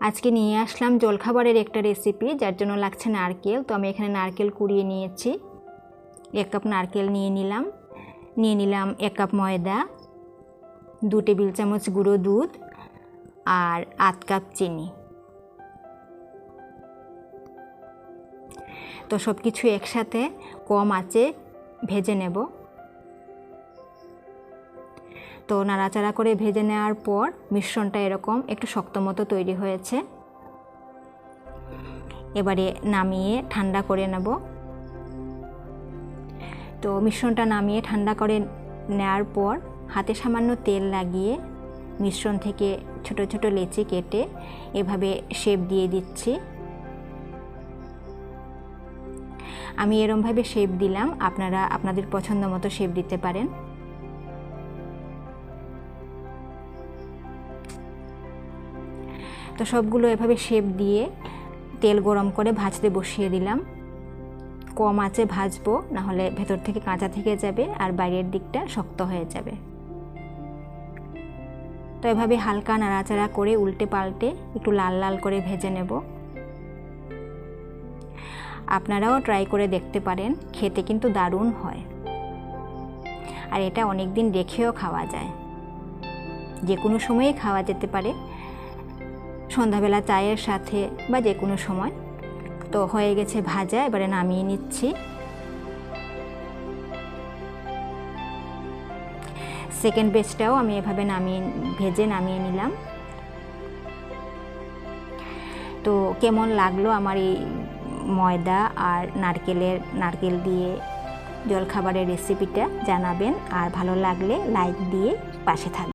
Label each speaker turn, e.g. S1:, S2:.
S1: আজকে নিয়ে আসলাম জলখাবারের একটা রেসিপি, যার জন্য লাগছে নারকেল। তো আমি এখানে নারকেল কুড়িয়ে নিয়েছি। 1 কাপ নারকেল নিয়ে নিলাম 1 কাপ ময়দা, 2 টেবিল চামচ গুঁড়ো দুধ আর 8 কাপ চিনি। তো সব কিছু একসাথে কম আঁচে ভেজে নেব। তো নাড়াচাড়া করে ভেজে নেওয়ার পর মিশ্রণটা এরকম একটু শক্ত মতো তৈরি হয়েছে। এবারে নামিয়ে ঠান্ডা করে নেব। তো মিশ্রণটা নামিয়ে ঠান্ডা করে নেওয়ার পর হাতে সামান্য তেল লাগিয়ে মিশ্রণ থেকে ছোট ছোট লেচি কেটে এভাবে শেপ দিয়ে দিচ্ছি। আমি এরমভাবে শেপ দিলাম, আপনারা আপনাদের পছন্দ মতো শেপ দিতে পারেন। তো সবগুলো এভাবে শেপ দিয়ে তেল গরম করে ভাজতে বসিয়ে দিলাম। কম আঁচে ভাজবো, নাহলে ভেতর থেকে কাঁচা থেকে যাবে আর বাইরের দিকটা শক্ত হয়ে যাবে। তো এভাবে হালকা নাড়াচাড়া করে উল্টে পাল্টে একটু লাল লাল করে ভেজে নেব। আপনারাও ট্রাই করে দেখতে পারেন, খেতে কিন্তু দারুণ হয়। আর এটা অনেক দিন রেখেও খাওয়া যায়, যে কোনো সময়েই খাওয়া যেতে পারে, সন্ধ্যাবেলা চায়ের সাথে বা যে কোনো সময়। তো হয়ে গেছে ভাজা, এবারে নামিয়ে নিচ্ছি। সেকেন্ড ব্যাচটাও আমি এভাবে ভেজে নামিয়ে নিলাম। তো কেমন লাগলো আমার এই ময়দা আর নারকেল দিয়ে জলখাবারের রেসিপিটা জানাবেন, আর ভালো লাগলে লাইক দিয়ে পাশে থাকবেন।